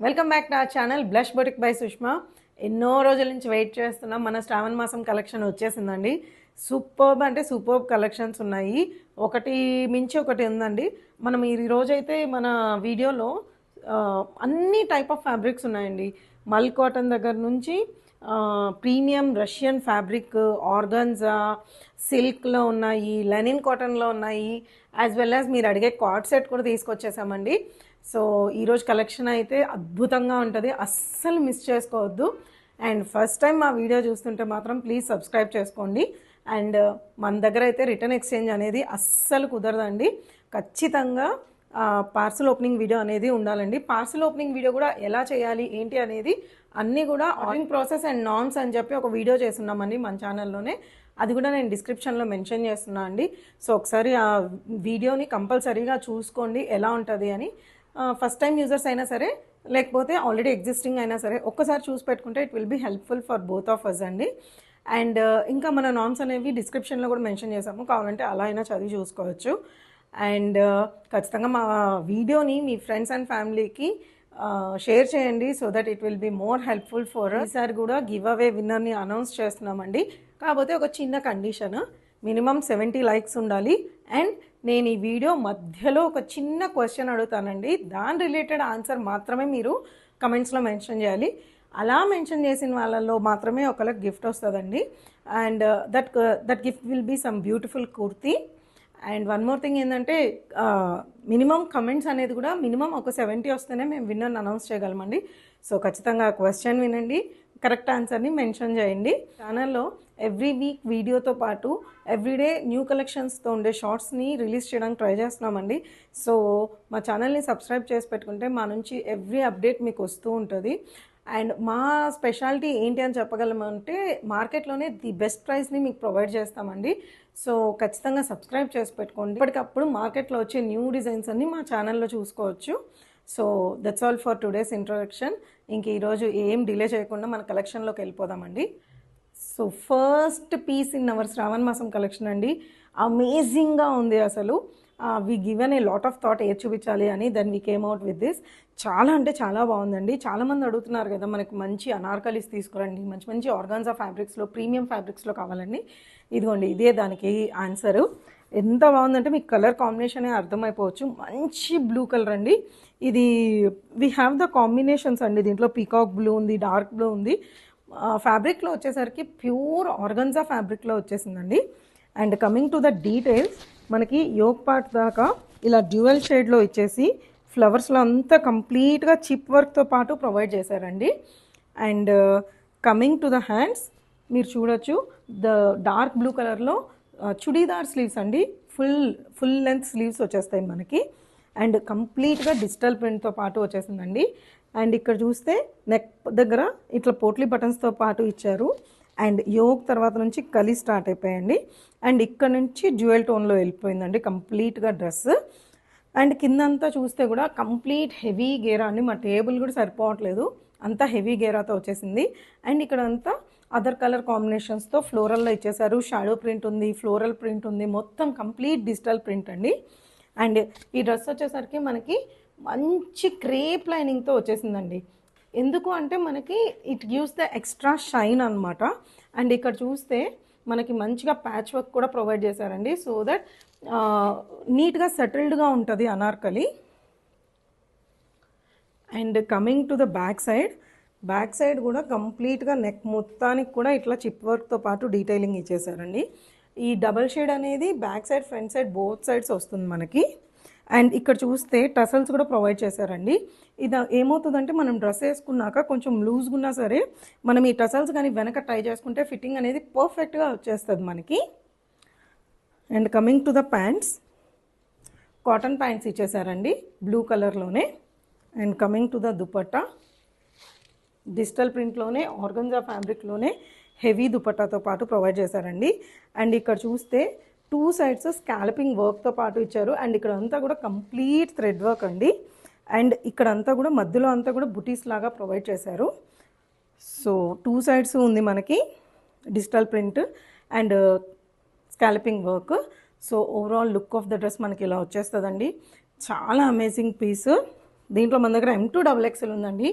Welcome back to our channel blush boutique by Sushma. ఎన్నో రోజుల నుంచి వెయిట్ చేస్తున్నాం. మన శ్రావణ మాసం కలెక్షన్ వచ్చేసిందండి. సూపర్బ్ అంటే సూపర్బ్ కలెక్షన్స్ ఉన్నాయి. ఒకటి మించి ఒకటి ఉందండి. మనం ఈ రోజైతే మన వీడియోలో అన్ని టైప్ ఆఫ్ ఫ్యాబ్రిక్స్ ఉన్నాయండి. మల్ కాటన్ దగ్గర నుంచి ప్రీమియం రష్యన్ ఫ్యాబ్రిక్, ఆర్గన్జా, సిల్క్లో ఉన్నాయి, లెనిన్ కాటన్లో ఉన్నాయి, యాజ్ వెల్ యాజ్ మీరు అడిగే కార్డ్ సెట్ కూడా తీసుకొచ్చేసామండి. సో ఈరోజు కలెక్షన్ అయితే అద్భుతంగా ఉంటుంది, అస్సలు మిస్ చేసుకోవద్దు. అండ్ ఫస్ట్ టైం మా వీడియో చూస్తుంటే మాత్రం ప్లీజ్ సబ్స్క్రైబ్ చేసుకోండి. అండ్ మన దగ్గర అయితే రిటర్న్ ఎక్స్చేంజ్ అనేది అస్సలు కుదరదండి. ఖచ్చితంగా పార్సల్ ఓపెనింగ్ వీడియో అనేది ఉండాలండి. పార్సల్ ఓపెనింగ్ వీడియో కూడా ఎలా చేయాలి ఏంటి అనేది అన్నీ కూడా ఆర్డరింగ్ ప్రాసెస్ అండ్ నామ్స్ అని చెప్పి ఒక వీడియో చేస్తున్నామండి మన ఛానల్లోనే. అది కూడా నేను డిస్క్రిప్షన్లో మెన్షన్ చేస్తున్నా అండి. సో ఒకసారి ఆ వీడియోని కంపల్సరీగా చూసుకోండి ఎలా ఉంటుంది అని. ఫస్ట్ టైం యూజర్స్ అయినా సరే, లేకపోతే ఆల్రెడీ ఎగ్జిస్టింగ్ అయినా సరే, ఒక్కసారి చూసి పెట్టుకుంటే it will be helpful for both of us అండి. అండ్ ఇంకా మన నామ్స్ అనేవి డిస్క్రిప్షన్లో కూడా మెన్షన్ చేసాము, కావాలంటే అలా అయినా చదివి చూసుకోవచ్చు. అండ్ ఖచ్చితంగా మా వీడియోని మీ ఫ్రెండ్స్ అండ్ ఫ్యామిలీకి షేర్ చేయండి, so that it will be more helpful for. ఈసారి కూడా గివ్ అవే విన్నర్ని అనౌన్స్ చేస్తున్నామండి. కాకపోతే ఒక చిన్న కండిషన్, మినిమం 70 లైక్స్ ఉండాలి. అండ్ నేను ఈ వీడియో మధ్యలో ఒక చిన్న క్వశ్చన్ అడుగుతానండి, దాని రిలేటెడ్ ఆన్సర్ మాత్రమే మీరు కమెంట్స్లో మెన్షన్ చేయాలి. అలా మెన్షన్ చేసిన వాళ్ళల్లో మాత్రమే ఒకరికి గిఫ్ట్ వస్తుందండి. And that gift will be some beautiful kurti. And one more thing ఏంటంటే, మినిమం కమెంట్స్ అనేది కూడా మినిమం ఒక 70 వస్తేనే మేము విన్నర్ని అనౌన్స్ చేయగలమండి. సో ఖచ్చితంగా క్వశ్చన్ వినండి, కరెక్ట్ ఆన్సర్ని మెన్షన్ చేయండి. ఛానల్లో ఎవ్రీ వీక్ వీడియోతో పాటు ఎవ్రీడే న్యూ కలెక్షన్స్తో ఉండే షార్ట్స్ని రిలీజ్ చేయడానికి ట్రై చేస్తున్నామండి. సో మా ఛానల్ని సబ్స్క్రైబ్ చేసి పెట్టుకుంటే మా నుంచి ఎవ్రీ అప్డేట్ మీకు వస్తూ ఉంటుంది. అండ్ మా స్పెషాలిటీ ఏంటి అని చెప్పగలమంటే, మార్కెట్లోనే ది బెస్ట్ ప్రైస్ని మీకు ప్రొవైడ్ చేస్తామండి. సో ఖచ్చితంగా సబ్స్క్రైబ్ చేసి పెట్టుకోండి. ఇప్పటికప్పుడు మార్కెట్లో వచ్చే న్యూ డిజైన్స్ అన్ని మా ఛానల్లో చూసుకోవచ్చు. So that's all for today's introduction. ఇంక ఈరోజు ఏం డిలే చేయకుండా మన కలెక్షన్లోకి వెళ్ళిపోదామండి. So first piece in our Shravana మాసం కలెక్షన్ అండి. అమేజింగ్గా ఉంది అసలు. We given a lot of thought ఏది చూపించాలి అని, then we came out with this. చాలా అంటే చాలా బాగుందండి. చాలామంది అడుగుతున్నారు కదా, మనకి మంచి అనార్కలీస్ తీసుకురండి, మంచి మంచి ఆర్గాన్జా ఫ్యాబ్రిక్స్లో, ప్రీమియం ఫ్యాబ్రిక్స్లో కావాలండి. ఇదిగోండి, ఇదే దానికి ఆన్సరు. ఎంత బాగుందంటే మీకు కలర్ కాంబినేషనే అర్థమైపోవచ్చు. మంచి బ్లూ కలర్ అండి ఇది. వీ హ్యావ్ ద కాంబినేషన్స్ అండి. దీంట్లో పీకాక్ బ్లూ ఉంది, డార్క్ బ్లూ ఉంది. ఫ్యాబ్రిక్లో వచ్చేసరికి ప్యూర్ ఆర్గన్జా ఫ్యాబ్రిక్లో వచ్చేసిందండి. And coming to the details, మనకి యోక్ పార్ట్ దాకా ఇలా డ్యూయల్ షేడ్లో ఇచ్చేసి ఫ్లవర్స్లో అంతా కంప్లీట్గా చిప్ వర్క్తో పాటు ప్రొవైడ్ చేశారండి. And coming to the hands, మీరు చూడొచ్చు ద డార్క్ బ్లూ కలర్లో చుడీదార్ స్లీవ్స్ అండి. ఫుల్ లెంత్ స్లీవ్స్ వచ్చేస్తాయి మనకి. అండ్ కంప్లీట్గా డిజిటల్ ప్రింట్తో పాటు వచ్చేసిందండి. అండ్ ఇక్కడ చూస్తే నెక్ దగ్గర ఇట్లా పోట్లీ బటన్స్తో పాటు ఇచ్చారు. అండ్ యోక్ తర్వాత నుంచి కలి స్టార్ట్ అయిపోయాయండి. అండ్ ఇక్కడ నుంచి డ్యూయల్ టోన్లో వెళ్ళిపోయిందండి కంప్లీట్గా డ్రెస్. అండ్ కిందంతా చూస్తే కూడా కంప్లీట్ హెవీ గేరా అండి. మా టేబుల్ కూడా సరిపోవట్లేదు, అంతా హెవీ గేరాతో వచ్చేసింది. అండ్ ఇక్కడ అంతా అదర్ కలర్ కాంబినేషన్స్తో ఫ్లోరల్లో ఇచ్చేసారు. షాడో ప్రింట్ ఉంది, ఫ్లోరల్ ప్రింట్ ఉంది, మొత్తం కంప్లీట్ డిజిటల్ ప్రింట్ అండి. అండ్ ఈ డ్రెస్ వచ్చేసరికి మనకి మంచి క్రేప్ లైనింగ్తో వచ్చేసిందండి. ఎందుకు అంటే మనకి it gives the extra shine అనమాట. అండ్ ఇక్కడ చూస్తే మనకి మంచిగా ప్యాచ్ వర్క్ కూడా ప్రొవైడ్ చేశారండి, సో దట్ నీట్గా సెటిల్డ్గా ఉంటుంది Anarkali. And coming to the back side కూడా కంప్లీట్గా నెక్ మొత్తానికి కూడా ఇట్లా చిప్ వర్క్తో పాటు డీటెయిలింగ్ ఇచ్చేసారండి. ఈ డబల్ షేడ్ అనేది back side, front side, both sides వస్తుంది మనకి. అండ్ ఇక్కడ చూస్తే టసల్స్ కూడా ప్రొవైడ్ చేశారండి. ఇది ఏమవుతుందంటే, మనం డ్రెస్ వేసుకున్నాక కొంచెం లూజ్గా ఉన్నా సరే మనం ఈ టసల్స్ కానీ వెనక ట్రై చేసుకుంటే ఫిట్టింగ్ అనేది పర్ఫెక్ట్గా వచ్చేస్తుంది మనకి. And coming to the pants, cotton pants ఇచ్చేసారండి బ్లూ కలర్లోనే. And coming to the dupatta, digital ప్రింట్లోనే ఆర్గన్జా ఫ్యాబ్రిక్లోనే హెవీ దుపట్టాతో పాటు ప్రొవైడ్ చేశారండి. అండ్ ఇక్కడ చూస్తే 2 సైడ్స్ స్కాల్పింగ్ వర్క్తో పాటు ఇచ్చారు. అండ్ ఇక్కడ అంతా కూడా కంప్లీట్ థ్రెడ్ వర్క్ అండి. అండ్ ఇక్కడ అంతా కూడా మధ్యలో అంతా కూడా బుటీస్ లాగా ప్రొవైడ్ చేశారు. సో 2 సైడ్స్ ఉంది మనకి digital print and scalping work. So overall look of the dress మనకి ఇలా వచ్చేస్తుందండి. చాలా అమేజింగ్ పీస్. దీంట్లో మన దగ్గర M2XXL ఉందండి.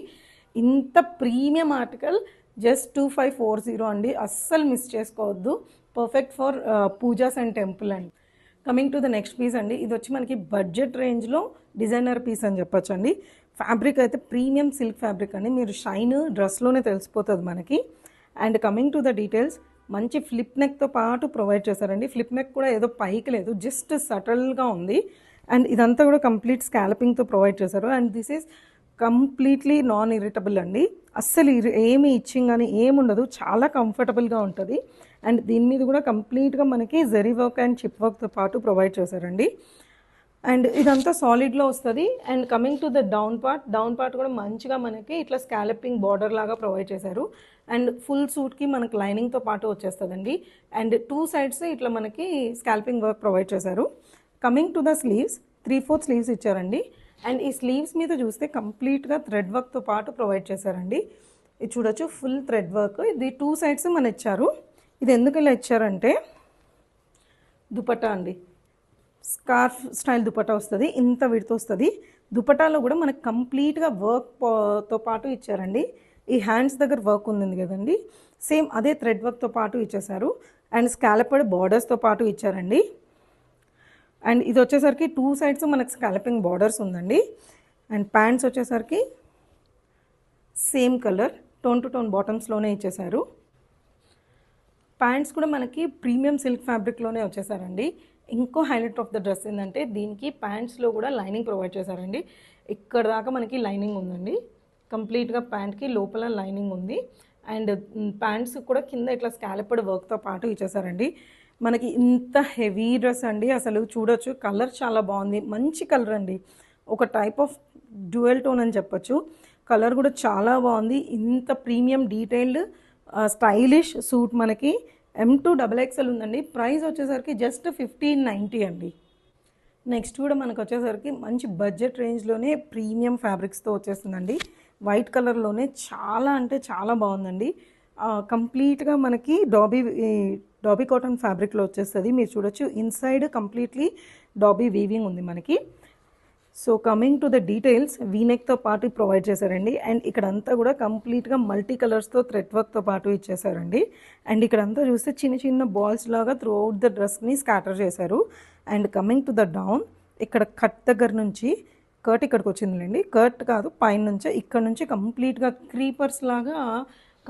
ఇంత ప్రీమియం ఆర్టికల్ జస్ట్ 2540 అండి. అస్సలు మిస్ చేసుకోవద్దు. Perfect for pujas and temple అండి. Coming to the next piece అండి. ఇది వచ్చి మనకి బడ్జెట్ రేంజ్లో డిజైనర్ పీస్ అని చెప్పొచ్చు అండి. ఫ్యాబ్రిక్ అయితే ప్రీమియం సిల్క్ ఫ్యాబ్రిక్ అండి. మీరు షైన్ డ్రెస్లోనే తెలిసిపోతుంది మనకి. And coming to the details, మంచి ఫ్లిప్ నెక్తో పాటు ప్రొవైడ్ చేశారండి. ఫ్లిప్ నెక్ కూడా ఏదో పైకి లేదు, జస్ట్ సటల్గా ఉంది. అండ్ ఇదంతా కూడా కంప్లీట్ స్కాలపింగ్తో ప్రొవైడ్ చేశారు. And this is completely non irritable అండి. అస్సలు ఏమి ఇచ్చింగ్ అని ఏముండదు, చాలా కంఫర్టబుల్గా ఉంటుంది. అండ్ దీని మీద కూడా కంప్లీట్గా మనకి జరీ వర్క్ అండ్ చిప్ వర్క్తో పాటు ప్రొవైడ్ చేశారండి. అండ్ ఇదంతా సాలిడ్లో వస్తుంది. And coming to the down part కూడా మంచిగా మనకి ఇట్లా స్కాలపింగ్ బార్డర్ లాగా ప్రొవైడ్ చేశారు. అండ్ ఫుల్ సూట్కి మనకి లైనింగ్తో పాటు వచ్చేస్తుందండి. అండ్ 2 సైడ్స్ ఇట్లా మనకి స్కాల్పింగ్ వర్క్ ప్రొవైడ్ చేశారు. Coming to the sleeves, 3/4 sleeves ఇచ్చారండి. అండ్ ఈ స్లీవ్స్ మీద చూస్తే కంప్లీట్గా థ్రెడ్ వర్క్తో పాటు ప్రొవైడ్ చేశారండి. ఇది చూడొచ్చు, ఫుల్ థ్రెడ్ వర్క్. ఇది 2 సైడ్స్ మన ఇచ్చారు. ఇది ఎందుకు ఇలా ఇచ్చారంటే దుపట్టా అండి, స్కార్ఫ్ స్టైల్ దుపట్టా వస్తుంది, ఇంత విడత వస్తుంది. దుపట్టాలో కూడా మనకు కంప్లీట్గా వర్క్తో పాటు ఇచ్చారండి. ఈ హ్యాండ్స్ దగ్గర వర్క్ ఉంది కదండి, సేమ్ అదే థ్రెడ్ వర్క్తో పాటు ఇచ్చేసారు. అండ్ స్కాలపడ్ బార్డర్స్తో పాటు ఇచ్చారండి. అండ్ ఇది వచ్చేసరికి 2 సైడ్స్ మనకు స్కాలపింగ్ బార్డర్స్ ఉందండి. అండ్ ప్యాంట్స్ వచ్చేసరికి same colour tone to tone బాటమ్స్లోనే ఇచ్చేసారు. ప్యాంట్స్ కూడా మనకి ప్రీమియం సిల్క్ ఫ్యాబ్రిక్లోనే వచ్చేసారండి. ఇంకో హైలైట్ ఆఫ్ ద డ్రెస్ ఏంటంటే దీనికి ప్యాంట్స్లో కూడా లైనింగ్ ప్రొవైడ్ చేశారండి. ఇక్కడ దాకా మనకి లైనింగ్ ఉందండి. కంప్లీట్గా ప్యాంట్కి లోపల లైనింగ్ ఉంది. అండ్ ప్యాంట్స్ కూడా కింద ఇట్లా స్కాలపడ్ వర్క్తో పాటు ఇచ్చేసారండి. మనకి ఇంత హెవీ డ్రెస్ అండి, అసలు చూడొచ్చు. కలర్ చాలా బాగుంది, మంచి కలర్ అండి. ఒక టైప్ ఆఫ్ డ్యూయల్ టోన్ అని చెప్పొచ్చు. కలర్ కూడా చాలా బాగుంది. ఇంత ప్రీమియం డీటెయిల్డ్ స్టైలిష్ సూట్ మనకి M2XXL ఉందండి. ప్రైస్ వచ్చేసరికి జస్ట్ 1590 అండి. నెక్స్ట్ కూడా మనకు వచ్చేసరికి మంచి బడ్జెట్ రేంజ్లోనే ప్రీమియం ఫ్యాబ్రిక్స్తో వచ్చేస్తుందండి. వైట్ కలర్లోనే చాలా అంటే చాలా బాగుందండి. కంప్లీట్గా మనకి డాబీ కాటన్ ఫ్యాబ్రిక్లో వచ్చేస్తుంది. మీరు చూడొచ్చు, ఇన్సైడ్ కంప్లీట్లీ డాబీ వీవింగ్ ఉంది మనకి. So coming to the details, వీనెక్తో పాటు ప్రొవైడ్ చేశారండి. అండ్ ఇక్కడంతా కూడా కంప్లీట్గా మల్టీ కలర్స్తో థ్రెడ్ వర్క్తో పాటు ఇచ్చేసారండి. అండ్ ఇక్కడంతా చూస్తే చిన్న చిన్న బాల్స్ లాగా త్రూ అవుట్ ద డ్రెస్ని స్కాటర్ చేశారు. And coming to the down, ఇక్కడ కట్ దగ్గర నుంచి కర్ట్ ఇక్కడికి వచ్చిందిలేండి. కర్ట్ కాదు, పైన నుంచే ఇక్కడ నుంచి కంప్లీట్గా క్రీపర్స్ లాగా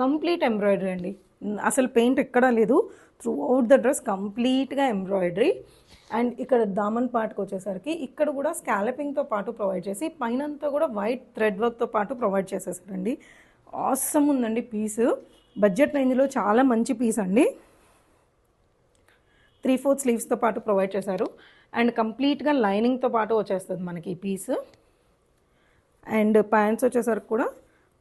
కంప్లీట్ ఎంబ్రాయిడరీ అండి. అసలు పెయింట్ ఎక్కడా లేదు, త్రూ అవుట్ ద డ్రెస్ కంప్లీట్గా ఎంబ్రాయిడరీ. అండ్ ఇక్కడ దామన్ పార్ట్కి వచ్చేసరికి ఇక్కడ కూడా స్కాలపింగ్తో పాటు ప్రొవైడ్ చేసి పైనంతా కూడా వైట్ థ్రెడ్ వర్క్తో పాటు ప్రొవైడ్ చేసేసారండి. ఆసమ్ ఉందండి పీస్. బడ్జెట్ రేంజ్లో చాలా మంచి పీస్ అండి. 3/4 స్లీవ్స్తో పాటు ప్రొవైడ్ చేశారు. అండ్ కంప్లీట్గా లైనింగ్తో పాటు వచ్చేస్తుంది మనకి ఈ పీస్. అండ్ ప్యాంట్స్ వచ్చేసరికి కూడా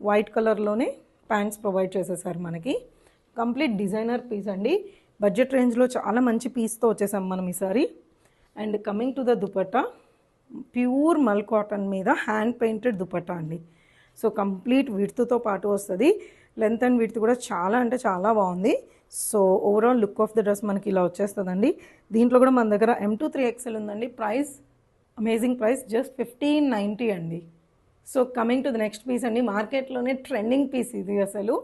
వైట్ కలర్లోనే ప్యాంట్స్ ప్రొవైడ్ చేసేసారు మనకి. కంప్లీట్ డిజైనర్ పీస్ అండి. బడ్జెట్ రేంజ్లో చాలా మంచి పీస్తో వచ్చేసాం మనం ఈసారి. And coming to the dupatta, pure మల్ కాటన్ మీద హ్యాండ్ పెయింటెడ్ దుపట్టా అండి. సో కంప్లీట్ విడ్త్తో పాటు వస్తుంది. లెంత్ అండ్ విడ్త్ కూడా చాలా అంటే చాలా బాగుంది. So overall look of the dress మనకి ఇలా వచ్చేస్తుందండి. దీంట్లో కూడా మన దగ్గర M2XXL ఉందండి. ప్రైస్ అమేజింగ్ ప్రైస్, జస్ట్ 1590 అండి. So coming to the next piece అండి. మార్కెట్లోనే ట్రెండింగ్ పీస్ ఇది. అసలు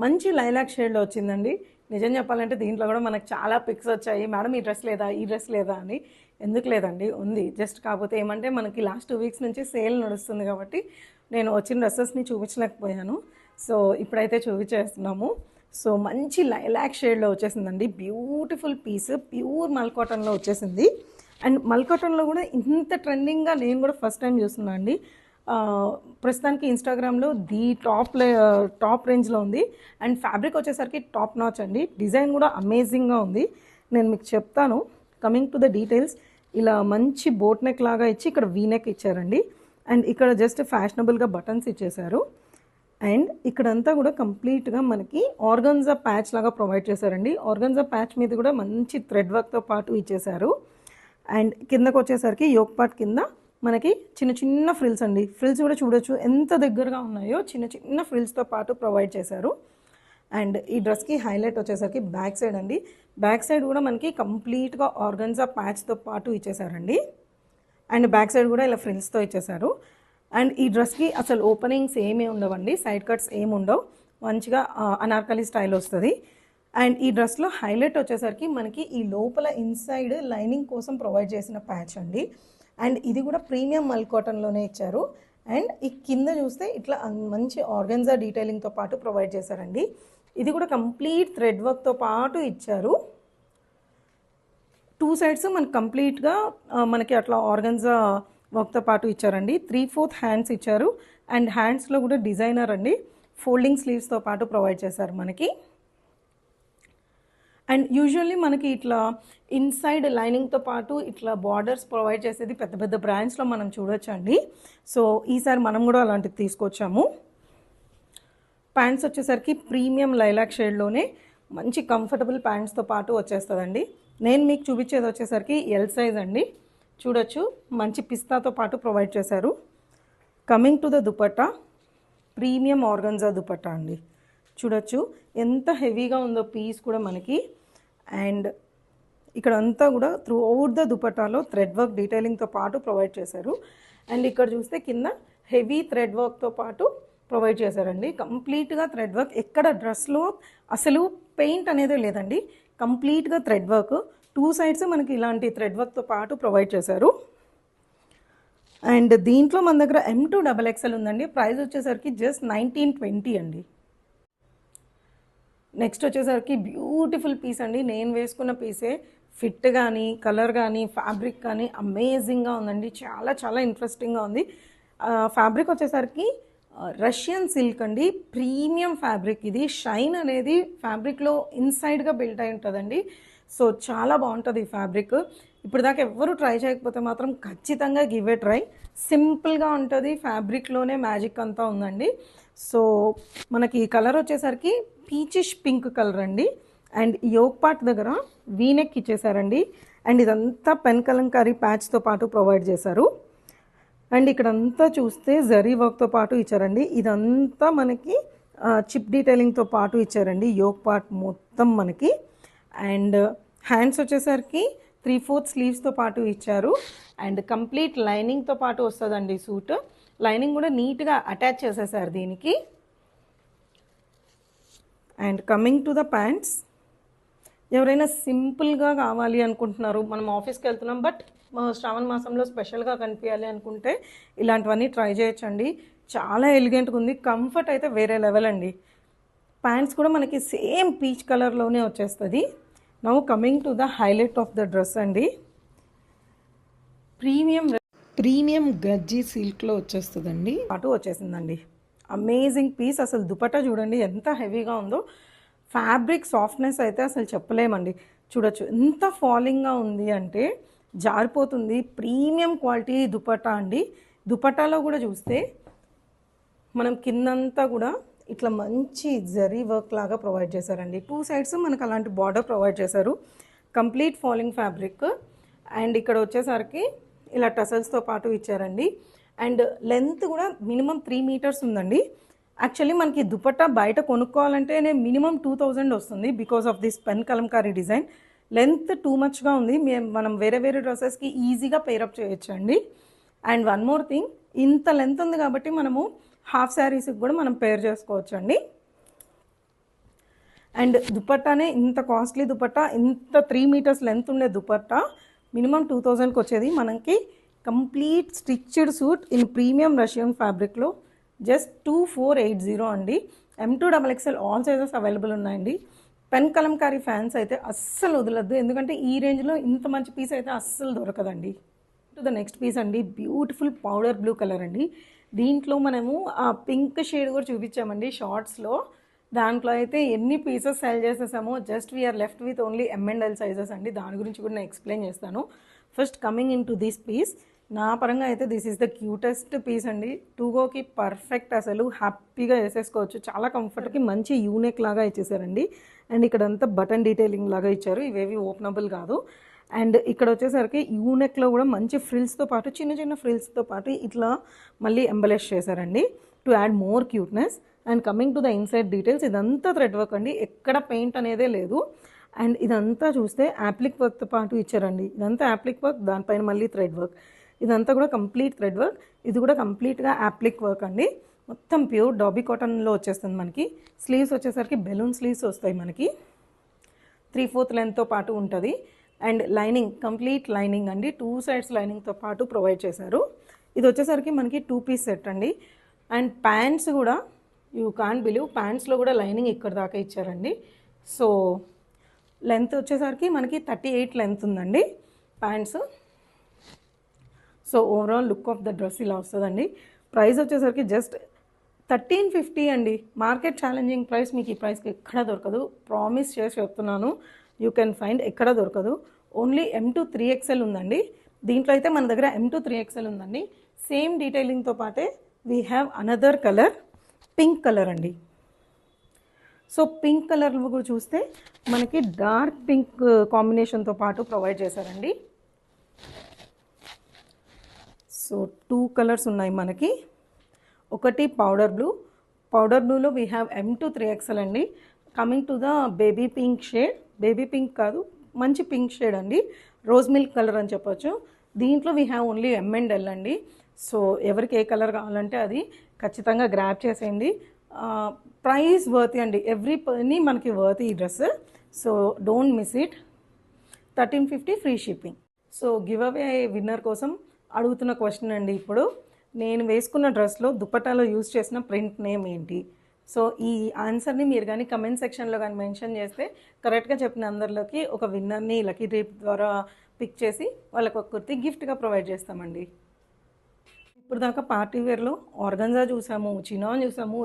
మంచి లైలాక్ షేడ్లో వచ్చిందండి. నిజం చెప్పాలంటే దీంట్లో కూడా మనకు చాలా పిక్స్ వచ్చాయి. మేడం ఈ డ్రెస్ లేదా, ఈ డ్రెస్ లేదా అని. ఎందుకు లేదండి, ఉంది. జస్ట్ కాకపోతే ఏమంటే మనకి లాస్ట్ 2 వీక్స్ నుంచి సేల్ నడుస్తుంది కాబట్టి నేను వచ్చిన డ్రెస్సెస్ని చూపించలేకపోయాను. సో ఇప్పుడైతే చూపించేస్తున్నాము. సో మంచి లైలాక్ షేడ్లో వచ్చేసిందండి. బ్యూటిఫుల్ పీస్, ప్యూర్ మల్ కాటన్లో వచ్చేసింది. అండ్ మల్ కాటన్లో కూడా ఇంత ట్రెండింగ్గా నేను కూడా ఫస్ట్ టైం చూస్తున్నాను అండి. ప్రస్తుతానికి ఇన్స్టాగ్రామ్లో ది టాప్ రేంజ్లో ఉంది. అండ్ ఫ్యాబ్రిక్ వచ్చేసరికి టాప్ నాచ్ అండి. డిజైన్ కూడా అమేజింగ్గా ఉంది. నేను మీకు చెప్తాను. కమింగ్ టు ద డీటెయిల్స్, ఇలా మంచి బోట్ నెక్ లాగా ఇచ్చి ఇక్కడ వీ నెక్ ఇచ్చారండి. అండ్ ఇక్కడ జస్ట్ ఫ్యాషనబుల్గా బటన్స్ ఇచ్చేసారు. అండ్ ఇక్కడంతా కూడా కంప్లీట్గా మనకి ఆర్గన్జా ప్యాచ్ లాగా ప్రొవైడ్ చేశారండి. ఆర్గన్జా ప్యాచ్ మీద కూడా మంచి థ్రెడ్ వర్క్తో పాటు ఇచ్చేసారు. అండ్ కిందకు వచ్చేసరికి యోక్ పార్ట్ కింద మనకి చిన్న చిన్న ఫ్రిల్స్ అండి. ఫ్రిల్స్ కూడా చూడొచ్చు ఎంత దగ్గరగా ఉన్నాయో. చిన్న చిన్న ఫ్రిల్స్తో పాటు ప్రొవైడ్ చేశారు. అండ్ ఈ డ్రెస్కి హైలైట్ వచ్చేసరికి బ్యాక్ సైడ్ అండి. బ్యాక్ సైడ్ కూడా మనకి కంప్లీట్గా ఆర్గన్జా ప్యాచ్తో పాటు ఇచ్చేసారండి. అండ్ బ్యాక్ సైడ్ కూడా ఇలా ఫ్రిల్స్తో ఇచ్చేసారు. అండ్ ఈ డ్రెస్కి అసలు ఓపెనింగ్స్ ఏమీ ఉండవండి, సైడ్ కట్స్ ఏమి ఉండవు, మంచిగా అనార్కలి స్టైల్ వస్తుంది. అండ్ ఈ డ్రెస్లో హైలైట్ వచ్చేసరికి మనకి ఈ లోపల ఇన్సైడ్ లైనింగ్ కోసం ప్రొవైడ్ చేసిన ప్యాచ్ అండి. అండ్ ఇది కూడా ప్రీమియం మల్ కాటన్లోనే ఇచ్చారు. అండ్ ఈ కింద చూస్తే ఇట్లా మంచి ఆర్గన్జా డీటెయిలింగ్తో పాటు ప్రొవైడ్ చేశారండి. ఇది కూడా కంప్లీట్ థ్రెడ్ వర్క్తో పాటు ఇచ్చారు. 2 సైడ్స్ మనకి కంప్లీట్గా మనకి అట్లా ఆర్గన్జా వర్క్తో పాటు ఇచ్చారండి. 3/4 హ్యాండ్స్ ఇచ్చారు. అండ్ హ్యాండ్స్లో కూడా డిజైనర్ అండి, ఫోల్డింగ్ స్లీవ్స్తో పాటు ప్రొవైడ్ చేశారు మనకి. అండ్ యూజువల్లీ మనకి ఇట్లా ఇన్సైడ్ లైనింగ్తో పాటు ఇట్లా బార్డర్స్ ప్రొవైడ్ చేసేది పెద్ద పెద్ద బ్రాండ్స్లో మనం చూడొచ్చండి. సో ఈసారి మనం కూడా అలాంటివి తీసుకొచ్చాము. ప్యాంట్స్ వచ్చేసరికి ప్రీమియం లైలాక్ షేడ్లోనే మంచి కంఫర్టబుల్ ప్యాంట్స్తో పాటు వచ్చేస్తుందండి. నేను మీకు చూపించేది వచ్చేసరికి ఎల్ సైజ్ అండి. చూడొచ్చు, మంచి పిస్తాతో పాటు ప్రొవైడ్ చేశారు. Coming to the dupatta, premium organza dupatta అండి. చూడొచ్చు ఎంత హెవీగా ఉందో పీస్ కూడా మనకి. అండ్ ఇక్కడ అంతా కూడా త్రూ అవుట్ ద దుపట్టాలో థ్రెడ్ వర్క్ డీటెయిలింగ్తో పాటు ప్రొవైడ్ చేశారు. అండ్ ఇక్కడ చూస్తే కింద హెవీ థ్రెడ్ వర్క్తో పాటు ప్రొవైడ్ చేశారండి. కంప్లీట్గా థ్రెడ్ వర్క్, ఎక్కడ డ్రెస్లో అసలు పెయింట్ అనేది లేదండి, కంప్లీట్గా థ్రెడ్ వర్క్. 2 సైడ్స్ మనకి ఇలాంటి థ్రెడ్ వర్క్తో పాటు ప్రొవైడ్ చేశారు. అండ్ దీంట్లో మన దగ్గర M2 XXL ఉందండి. ప్రైస్ వచ్చేసరికి జస్ట్ 1920 అండి. నెక్స్ట్ వచ్చేసరికి బ్యూటిఫుల్ పీస్ అండి. నేను వేసుకున్న పీసే. ఫిట్ కానీ, కలర్ కానీ, ఫ్యాబ్రిక్ కానీ అమేజింగ్గా ఉందండి. చాలా చాలా ఇంట్రెస్టింగ్గా ఉంది. ఫ్యాబ్రిక్ వచ్చేసరికి రష్యన్ సిల్క్ అండి, ప్రీమియం ఫ్యాబ్రిక్. ఇది షైన్ అనేది ఫ్యాబ్రిక్లో ఇన్సైడ్గా బిల్ట్ అయి ఉంటుందండి. సో చాలా బాగుంటుంది ఈ ఫ్యాబ్రిక్. ఇప్పుడు దాకా ఎవ్వరూ ట్రై చేయకపోతే మాత్రం ఖచ్చితంగా గివ్ ఏ ట్రై. సింపుల్గా ఉంటుంది, ఫ్యాబ్రిక్లోనే మ్యాజిక్ అంతా ఉందండి. సో మనకి ఈ కలర్ వచ్చేసరికి పీచిష్ పింక్ కలర్ అండి. అండ్ యోక్ పార్ట్ దగ్గర వీనెక్ ఇచ్చేసారండి. అండ్ ఇదంతా పెన్ కలంకారీ ప్యాచ్తో పాటు ప్రొవైడ్ చేశారు. అండ్ ఇక్కడంతా చూస్తే జరీ వర్క్తో పాటు ఇచ్చారండి. ఇదంతా మనకి చిప్ డీటెయిలింగ్తో పాటు ఇచ్చారండి యోక్ పార్ట్ మొత్తం మనకి. అండ్ హ్యాండ్స్ వచ్చేసరికి 3/4 స్లీవ్స్తో పాటు ఇచ్చారు. అండ్ కంప్లీట్ లైనింగ్తో పాటు వస్తుందండి సూట్. లైనింగ్ కూడా నీట్గా అటాచ్ చేసేసారు దీనికి. And coming to the pants, ఎవరైనా సింపుల్గా కావాలి అనుకుంటున్నారు, మనం ఆఫీస్కి వెళ్తున్నాం బట్ శ్రావణ మాసంలో స్పెషల్గా కనిపించాలి అనుకుంటే ఇలాంటివన్నీ ట్రై చేయొచ్చండి. చాలా ఎలిగెంట్గా ఉంది, కంఫర్ట్ అయితే వేరే లెవెల్ అండి. ప్యాంట్స్ కూడా మనకి సేమ్ పీచ్ కలర్లోనే వచ్చేస్తుంది. Now coming to the highlight of the dress అండి. ప్రీమియం గజ్జీ సిల్క్లో వచ్చేస్తుందండి, పాటు వచ్చేసిందండి. Amazing piece. అసలు దుపట్టా చూడండి ఎంత హెవీగా ఉందో. ఫ్యాబ్రిక్ సాఫ్ట్నెస్ అయితే అసలు చెప్పలేమండి. చూడొచ్చు ఎంత ఫాలింగ్గా ఉంది అంటే జారిపోతుంది. ప్రీమియం క్వాలిటీ దుపట్టా అండి. దుపట్టాలో కూడా చూస్తే మనం కిందంతా కూడా ఇట్లా మంచి జరీ వర్క్ లాగా ప్రొవైడ్ చేశారండి. 2 సైడ్స్ మనకు అలాంటి బార్డర్ ప్రొవైడ్ చేశారు. Complete falling fabric. అండ్ ఇక్కడ వచ్చేసరికి ఇలా టసల్స్తో పాటు ఇచ్చారండి. అండ్ లెంత్ కూడా మినిమం 3 మీటర్స్ ఉందండి. యాక్చువల్లీ మనకి దుపట్టా బయట కొనుక్కోవాలంటే మినిమం 2000 వస్తుంది because of this pen kalamkari design. Length too మచ్గా ఉంది. మనం వేరే వేరే డ్రెస్సెస్కి ఈజీగా పేరప్ చేయొచ్చండి. అండ్ వన్ మోర్ థింగ్, ఇంత లెంత్ ఉంది కాబట్టి మనము హాఫ్ శారీస్కి కూడా మనం పేర్ చేసుకోవచ్చండి. అండ్ దుపట్టానే ఇంత కాస్ట్లీ దుపట్టా, ఇంత 3 మీటర్స్ లెంత్ ఉండే దుపట్టా మినిమం 2000కి వచ్చేది మనకి. Complete stitched suit in premium Russian ఫ్యాబ్రిక్లో జస్ట్ 2480 అండి. M2 XXL all sizes available ఉన్నాయండి. పెన్ కలంకారీ ఫ్యాన్స్ అయితే అస్సలు వదలద్దు, ఎందుకంటే ఈ రేంజ్లో ఇంత మంచి పీస్ అయితే అస్సలు దొరకదండి. టు ద నెక్స్ట్ పీస్ అండి, బ్యూటిఫుల్ పౌడర్ బ్లూ కలర్ అండి. దీంట్లో మనము ఆ పింక్ షేడ్ కూడా చూపించామండి షార్ట్స్లో. దాంట్లో అయితే ఎన్ని పీసెస్ సెల్ చేసేసామో, just we're left with only M&L sizes అండి. దాని గురించి కూడా నేను ఎక్స్ప్లెయిన్ చేస్తాను. First coming into this piece, నా పరంగా అయితే this is the cutest piece అండి. టూగోకి పర్ఫెక్ట్, అసలు హ్యాపీగా వేసేసుకోవచ్చు. చాలా కంఫర్ట్కి మంచి యూనెక్ లాగా ఇచ్చేసారండి. అండ్ ఇక్కడంతా బటన్ డీటెయిలింగ్ లాగా ఇచ్చారు, ఇవేవి ఓపెనబుల్ కాదు. అండ్ ఇక్కడ వచ్చేసరికి యూనెక్లో కూడా మంచి ఫ్రిల్స్తో పాటు చిన్న చిన్న ఫ్రిల్స్తో పాటు ఇట్లా మళ్ళీ ఎంబలిష్ చేశారండి to add more cuteness. And coming to the inside details, ఇదంతా థ్రెడ్ వర్క్ అండి, ఎక్కడ పెయింట్ అనేదే లేదు. అండ్ ఇదంతా చూస్తే యాప్లిక్ వర్క్తో పాటు ఇచ్చారండి. ఇదంతా యాప్లిక్ వర్క్, దానిపైన మళ్ళీ థ్రెడ్ వర్క్. ఇదంతా కూడా కంప్లీట్ థ్రెడ్ వర్క్. ఇది కూడా కంప్లీట్గా యాప్లిక్ వర్క్ అండి. మొత్తం ప్యూర్ డాబీ కాటన్లో వచ్చేస్తుంది మనకి. స్లీవ్స్ వచ్చేసరికి బెలూన్ స్లీవ్స్ వస్తాయి మనకి, 3/4 లెంత్తో పాటు ఉంటుంది. అండ్ లైనింగ్ కంప్లీట్ లైనింగ్ అండి, 2 సైడ్స్ లైనింగ్తో పాటు ప్రొవైడ్ చేశారు. ఇది వచ్చేసరికి మనకి 2 పీస్ సెట్ అండి. అండ్ ప్యాంట్స్ కూడా యూ కాంట్ బిలీవ్, ప్యాంట్స్లో కూడా లైనింగ్ ఇక్కడ దాకా ఇచ్చారండి. సో లెంత్ వచ్చేసరికి మనకి 38 లెంత్ ఉందండి pants. So overall look of the dress ఇలా వస్తుందండి. ప్రైస్ వచ్చేసరికి జస్ట్ 1350 అండి. Market challenging price. మీకు ఈ ప్రైస్కి ఎక్కడ దొరకదు, ప్రామిస్ చేసి చెప్తున్నాను. యూ కెన్ ఫైండ్, ఎక్కడ దొరకదు. ఓన్లీ M to 3XL ఉందండి. దీంట్లో అయితే మన దగ్గర M to 3XL ఉందండి. సేమ్ డీటెయిలింగ్తో పాటే we have another colour, pink colour అండి. సో పింక్ కలర్ కూడా చూస్తే మనకి డార్క్ పింక్ కాంబినేషన్తో పాటు ప్రొవైడ్ చేశారండి. సో 2 కలర్స్ ఉన్నాయి మనకి. ఒకటి పౌడర్ బ్లూ, పౌడర్ బ్లూలో we have M to 3XL అండి. Coming to the baby pink shade, baby pink కాదు మంచి పింక్ షేడ్ అండి, రోజ్ మిల్క్ కలర్ అని చెప్పొచ్చు. దీంట్లో we have only M and L అండి. సో ఎవరికి ఏ కలర్ కావాలంటే అది ఖచ్చితంగా గ్రాప్ చేసేయండి. ప్రైస్ వర్తీ అండి, ఎవ్రీ పని మనకి వర్తీ ఈ dress. So don't miss it. 1350 free shipping. So give away winner కోసం అడుగుతున్న క్వశ్చన్ అండి. ఇప్పుడు నేను వేసుకున్న డ్రెస్లో దుపట్టాలో యూజ్ చేసిన ప్రింట్ నేమ్ ఏంటి? సో ఈ ఆన్సర్ని మీరు కానీ కమెంట్ సెక్షన్లో కానీ మెన్షన్ చేస్తే కరెక్ట్గా చెప్పిన అందరిలోకి ఒక విన్నర్ని లక్కీ డ్రీప్ ద్వారా పిక్ చేసి వాళ్ళకి ఒక కుర్తి గిఫ్ట్గా ప్రొవైడ్ చేస్తామండి. ఇప్పుడు దాకా పార్టీ వేర్లో ఆర్గంజా చూసాము, చినాన్ చూసాము,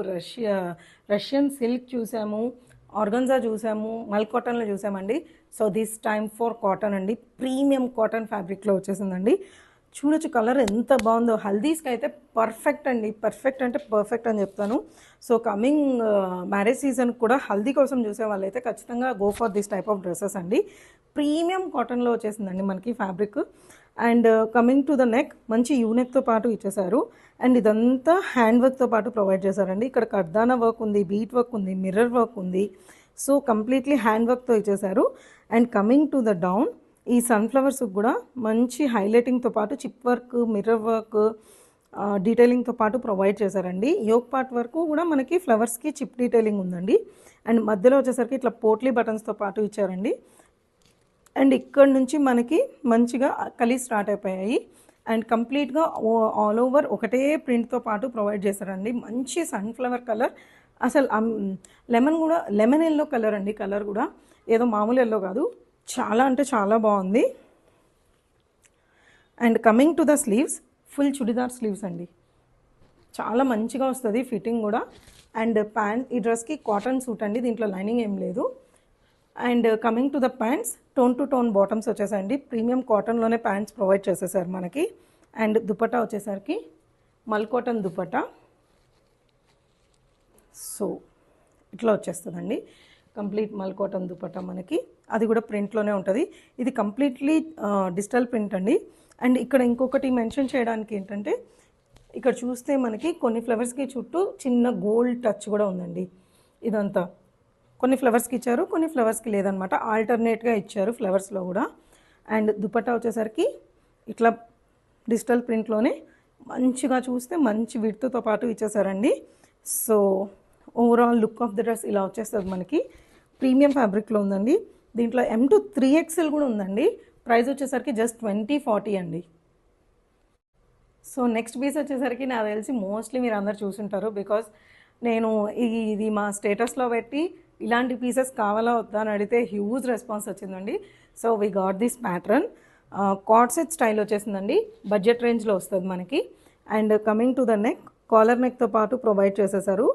రష్యన్ సిల్క్ చూసాము, ఆర్గంజా చూసాము, మల్ కాటన్లో చూసామండి. So this time for cotton అండి. ప్రీమియం కాటన్ ఫ్యాబ్రిక్లో వచ్చేసిందండి. చూడొచ్చు కలర్ ఎంత బాగుందో. హల్దీస్కి అయితే పర్ఫెక్ట్ అండి, పర్ఫెక్ట్ అంటే పర్ఫెక్ట్ అని చెప్తాను. సో కమింగ్ మ్యారేజ్ సీజన్ కూడా హల్దీ కోసం చూసే వాళ్ళైతే ఖచ్చితంగా go for this type of dresses అండి. ప్రీమియం కాటన్లో వచ్చేసిందండి మనకి fabric. And coming to the neck, మంచి యూనెక్తో పాటు ఇచ్చేసారు. అండ్ ఇదంతా హ్యాండ్ వర్క్తో పాటు ప్రొవైడ్ చేశారండి. ఇక్కడ కర్దానా వర్క్ ఉంది, బీట్ వర్క్ ఉంది, మిర్రర్ వర్క్ ఉంది. సో కంప్లీట్లీ హ్యాండ్ వర్క్తో ఇచ్చేసారు. And coming to the down, ఈ సన్ఫ్లవర్స్ కూడా మంచి హైలైటింగ్తో పాటు చిప్ వర్క్, మిర్రర్ వర్క్, డీటెయిలింగ్తో పాటు ప్రొవైడ్ చేశారండి. యోక్ పార్ట్ వరకు కూడా మనకి ఫ్లవర్స్కి చిప్ డీటెయిలింగ్ ఉందండి. అండ్ మధ్యలో వచ్చేసరికి ఇట్లా పోట్లీ బటన్స్తో పాటు ఇచ్చారండి. అండ్ ఇక్కడ నుంచి మనకి మంచిగా కలీ స్టార్ట్ అయిపోయాయి. అండ్ కంప్లీట్గా ఆల్ ఓవర్ ఒకటే ప్రింట్తో పాటు ప్రొవైడ్ చేశారండి. మంచి సన్ఫ్లవర్ కలర్, అసలు లెమన్ కూడా లెమన్ ఎల్లో కలర్ అండి. కలర్ కూడా ఏదో మామూలు ఎల్లో కాదు, చాలా అంటే చాలా బాగుంది. And coming to the sleeves, full churidar sleeves అండి. చాలా మంచిగా వస్తుంది ఫిట్టింగ్ కూడా. అండ్ ప్యాంట్, ఈ డ్రెస్కి కాటన్ సూట్ అండి, దీంట్లో లైనింగ్ ఏం లేదు. And coming to the pants, tone to tone bottoms వచ్చేసండి. ప్రీమియం కాటన్లోనే ప్యాంట్స్ ప్రొవైడ్ చేసేసారు మనకి. అండ్ దుపట్టా వచ్చేసరికి మల్ కాటన్ దుపట్టా. సో ఇట్లా వచ్చేస్తుందండి కంప్లీట్ మల్ కాటన్ దుపట్టా మనకి. అది కూడా ప్రింట్లోనే ఉంటుంది. ఇది కంప్లీట్లీ డిజిటల్ ప్రింట్ అండి. అండ్ ఇక్కడ ఇంకొకటి మెన్షన్ చేయడానికి ఏంటంటే, ఇక్కడ చూస్తే మనకి కొన్ని ఫ్లవర్స్కి చుట్టూ చిన్న గోల్డ్ టచ్ కూడా ఉందండి. ఇదంతా కొన్ని ఫ్లవర్స్కి ఇచ్చారు, కొన్ని ఫ్లవర్స్కి లేదనమాట, ఆల్టర్నేట్గా ఇచ్చారు ఫ్లవర్స్లో కూడా. అండ్ దుపట్టా వచ్చేసరికి ఇట్లా డిజిటల్ ప్రింట్లోనే మంచిగా చూస్తే మంచి విడ్త్తో పాటు ఇచ్చేసారండి. So overall look of the dress ఇలా వచ్చేస్తుంది మనకి. ప్రీమియం ఫ్యాబ్రిక్లో ఉందండి. దీంట్లో M to 3XL కూడా ఉందండి. ప్రైస్ వచ్చేసరికి జస్ట్ 2040 అండి. సో నెక్స్ట్ పీస్ వచ్చేసరికి నాకు తెలిసి మోస్ట్లీ మీరు అందరు చూసుంటారు, బికాస్ నేను ఇది మా స్టేటస్లో పెట్టి ఇలాంటి పీసెస్ కావాలా వద్దా అని అడిగితే హ్యూజ్ రెస్పాన్స్ వచ్చిందండి. So we got this pattern. Card set style వచ్చేసిందండి, బడ్జెట్ రేంజ్లో వస్తుంది మనకి. And coming to the neck, collar నెక్తో పాటు ప్రొవైడ్ చేసేసారు.